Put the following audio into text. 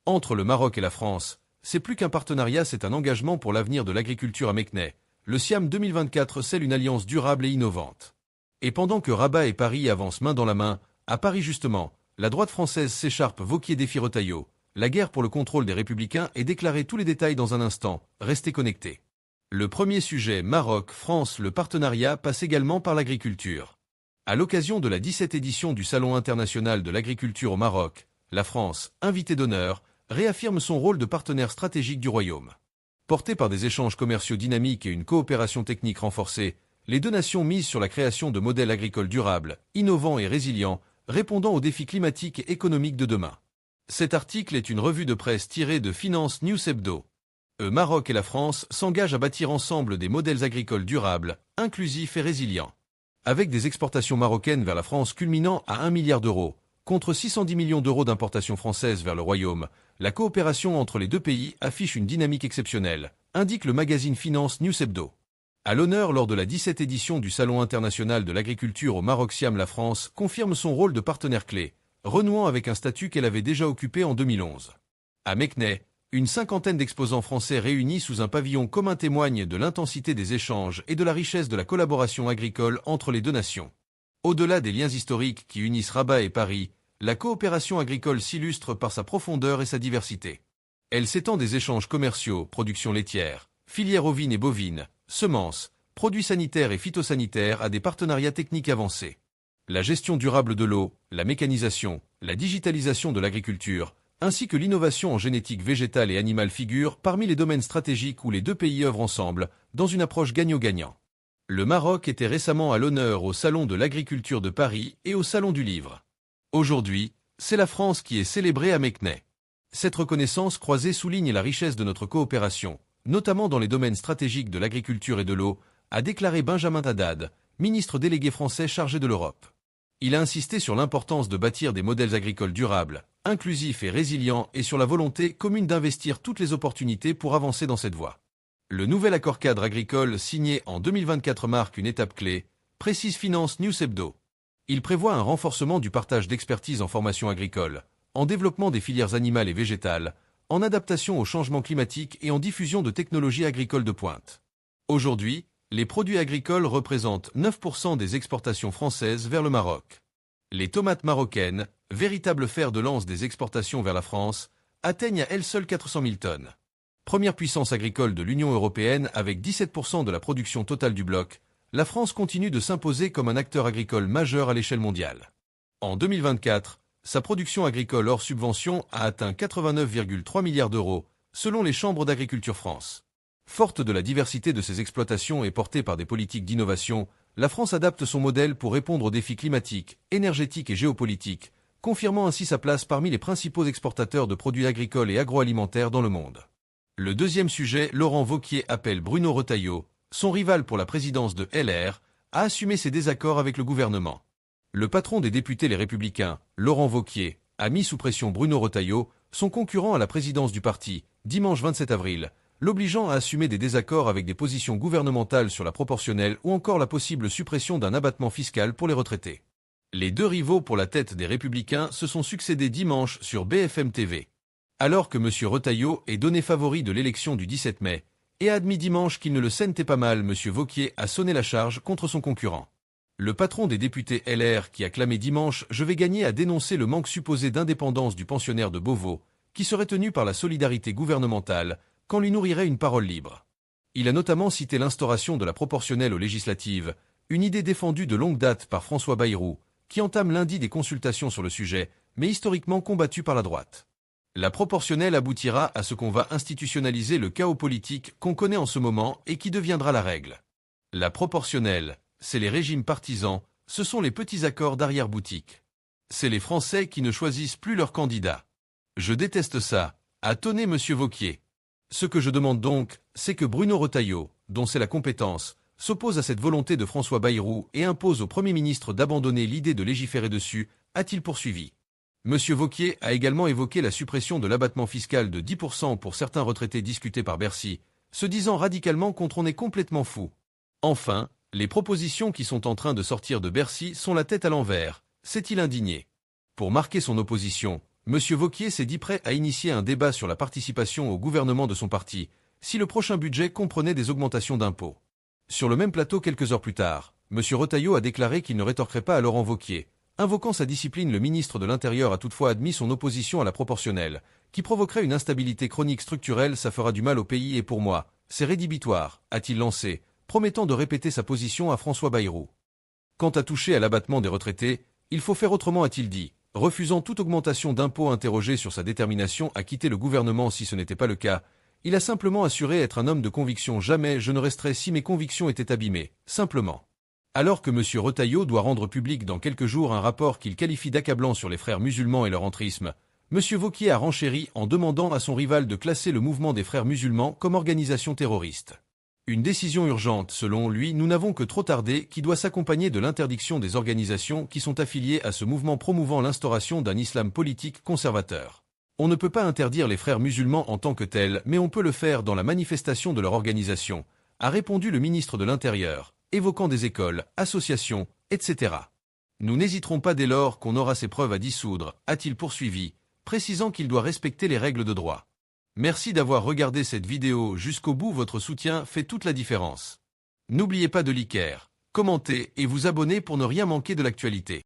Entre le Maroc et la France, c'est plus qu'un partenariat, c'est un engagement pour l'avenir de l'agriculture à Meknès. Le Siam 2024 scelle une alliance durable et innovante. Et pendant que Rabat et Paris avancent main dans la main, à Paris justement, la droite française s'écharpe, Wauquiez défie Retailleau. La guerre pour le contrôle des Républicains est déclarée, tous les détails dans un instant, restez connectés. Le premier sujet, Maroc-France, le partenariat passe également par l'agriculture. À l'occasion de la 17e édition du Salon international de l'agriculture au Maroc, la France, invitée d'honneur, réaffirme son rôle de partenaire stratégique du Royaume. Portés par des échanges commerciaux dynamiques et une coopération technique renforcée, les deux nations misent sur la création de modèles agricoles durables, innovants et résilients, répondant aux défis climatiques et économiques de demain. Cet article est une revue de presse tirée de Finance News Hebdo. Le Maroc et la France s'engagent à bâtir ensemble des modèles agricoles durables, inclusifs et résilients. Avec des exportations marocaines vers la France culminant à 1 milliard d'euros, contre 610 millions d'euros d'importations françaises vers le Royaume, la coopération entre les deux pays affiche une dynamique exceptionnelle, indique le magazine Finance News Hebdo. À l'honneur lors de la 17e édition du Salon international de l'agriculture au Maroc, Siam, la France confirme son rôle de partenaire clé, renouant avec un statut qu'elle avait déjà occupé en 2011. À Meknès, une cinquantaine d'exposants français réunis sous un pavillon commun témoignent de l'intensité des échanges et de la richesse de la collaboration agricole entre les deux nations. Au-delà des liens historiques qui unissent Rabat et Paris, la coopération agricole s'illustre par sa profondeur et sa diversité. Elle s'étend des échanges commerciaux, production laitière, filière ovine et bovine, semences, produits sanitaires et phytosanitaires à des partenariats techniques avancés. La gestion durable de l'eau, la mécanisation, la digitalisation de l'agriculture, ainsi que l'innovation en génétique végétale et animale figurent parmi les domaines stratégiques où les deux pays œuvrent ensemble, dans une approche gagnant-gagnant. Le Maroc était récemment à l'honneur au Salon de l'agriculture de Paris et au Salon du livre. Aujourd'hui, c'est la France qui est célébrée à Meknès. Cette reconnaissance croisée souligne la richesse de notre coopération, notamment dans les domaines stratégiques de l'agriculture et de l'eau, a déclaré Benjamin Haddad, ministre délégué français chargé de l'Europe. Il a insisté sur l'importance de bâtir des modèles agricoles durables, inclusifs et résilients et sur la volonté commune d'investir toutes les opportunités pour avancer dans cette voie. Le nouvel accord-cadre agricole signé en 2024 marque une étape clé, précise Finance News Hebdo. Il prévoit un renforcement du partage d'expertise en formation agricole, en développement des filières animales et végétales, en adaptation au changement climatique et en diffusion de technologies agricoles de pointe. Aujourd'hui, les produits agricoles représentent 9% des exportations françaises vers le Maroc. Les tomates marocaines, véritable fer de lance des exportations vers la France, atteignent à elles seules 400 000 tonnes. Première puissance agricole de l'Union européenne avec 17% de la production totale du bloc, la France continue de s'imposer comme un acteur agricole majeur à l'échelle mondiale. En 2024, sa production agricole hors subvention a atteint 89,3 milliards d'euros, selon les chambres d'agriculture France. Forte de la diversité de ses exploitations et portée par des politiques d'innovation, la France adapte son modèle pour répondre aux défis climatiques, énergétiques et géopolitiques, confirmant ainsi sa place parmi les principaux exportateurs de produits agricoles et agroalimentaires dans le monde. Le deuxième sujet, Laurent Wauquiez appelle Bruno Retailleau, son rival pour la présidence de LR, à assumer ses désaccords avec le gouvernement. Le patron des députés Les Républicains, Laurent Wauquiez, a mis sous pression Bruno Retailleau, son concurrent à la présidence du parti, dimanche 27 avril, l'obligeant à assumer des désaccords avec des positions gouvernementales sur la proportionnelle ou encore la possible suppression d'un abattement fiscal pour les retraités. Les deux rivaux pour la tête des Républicains se sont succédés dimanche sur BFM TV. Alors que M. Retailleau est donné favori de l'élection du 17 mai, et a admis dimanche qu'il ne le sentait pas mal, M. Wauquiez a sonné la charge contre son concurrent. Le patron des députés LR qui a clamé dimanche « Je vais gagner » a dénoncé le manque supposé d'indépendance du pensionnaire de Beauvau, qui serait tenu par la solidarité gouvernementale, quand lui nourrirait une parole libre. Il a notamment cité l'instauration de la proportionnelle aux législatives, une idée défendue de longue date par François Bayrou, qui entame lundi des consultations sur le sujet, mais historiquement combattue par la droite. La proportionnelle aboutira à ce qu'on va institutionnaliser le chaos politique qu'on connaît en ce moment et qui deviendra la règle. La proportionnelle, c'est les régimes partisans, ce sont les petits accords d'arrière-boutique. C'est les Français qui ne choisissent plus leurs candidats. Je déteste ça, a tonné M. Wauquiez. Ce que je demande donc, c'est que Bruno Retailleau, dont c'est la compétence, s'oppose à cette volonté de François Bayrou et impose au Premier ministre d'abandonner l'idée de légiférer dessus, a-t-il poursuivi. M. Wauquiez a également évoqué la suppression de l'abattement fiscal de 10% pour certains retraités discutés par Bercy, se disant radicalement contre on est complètement fou. Enfin, les propositions qui sont en train de sortir de Bercy sont la tête à l'envers, s'est-il indigné. Pour marquer son opposition, M. Wauquiez s'est dit prêt à initier un débat sur la participation au gouvernement de son parti, si le prochain budget comprenait des augmentations d'impôts. Sur le même plateau quelques heures plus tard, M. Retailleau a déclaré qu'il ne rétorquerait pas à Laurent Wauquiez. Invoquant sa discipline, le ministre de l'Intérieur a toutefois admis son opposition à la proportionnelle, qui provoquerait une instabilité chronique structurelle. Ça fera du mal au pays et pour moi, c'est rédhibitoire, a-t-il lancé, promettant de répéter sa position à François Bayrou. Quant à toucher à l'abattement des retraités, il faut faire autrement, a-t-il dit, refusant toute augmentation d'impôts. Interrogé sur sa détermination à quitter le gouvernement si ce n'était pas le cas, il a simplement assuré être un homme de conviction. Jamais je ne resterai si mes convictions étaient abîmées, simplement. Alors que M. Retailleau doit rendre public dans quelques jours un rapport qu'il qualifie d'accablant sur les frères musulmans et leur entrisme, M. Wauquiez a renchéri en demandant à son rival de classer le mouvement des frères musulmans comme organisation terroriste. Une décision urgente, selon lui, nous n'avons que trop tardé, qui doit s'accompagner de l'interdiction des organisations qui sont affiliées à ce mouvement promouvant l'instauration d'un islam politique conservateur. On ne peut pas interdire les frères musulmans en tant que tels, mais on peut le faire dans la manifestation de leur organisation, a répondu le ministre de l'Intérieur, évoquant des écoles, associations, etc. Nous n'hésiterons pas dès lors qu'on aura ces preuves à dissoudre, a-t-il poursuivi, précisant qu'il doit respecter les règles de droit. Merci d'avoir regardé cette vidéo jusqu'au bout, votre soutien fait toute la différence. N'oubliez pas de liker, commenter et vous abonner pour ne rien manquer de l'actualité.